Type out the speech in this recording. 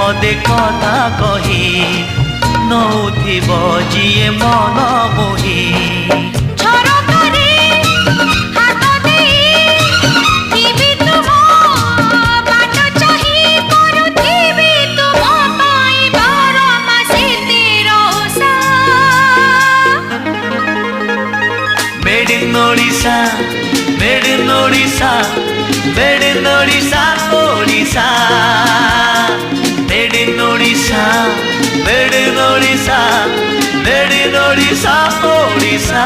पदे कथा कही नौथिब जिए मन मोही Made in Odisha, made in Odisha, made in Odisha, Odisha. Made in Odisha, made in Odisha, made in Odisha, Odisha.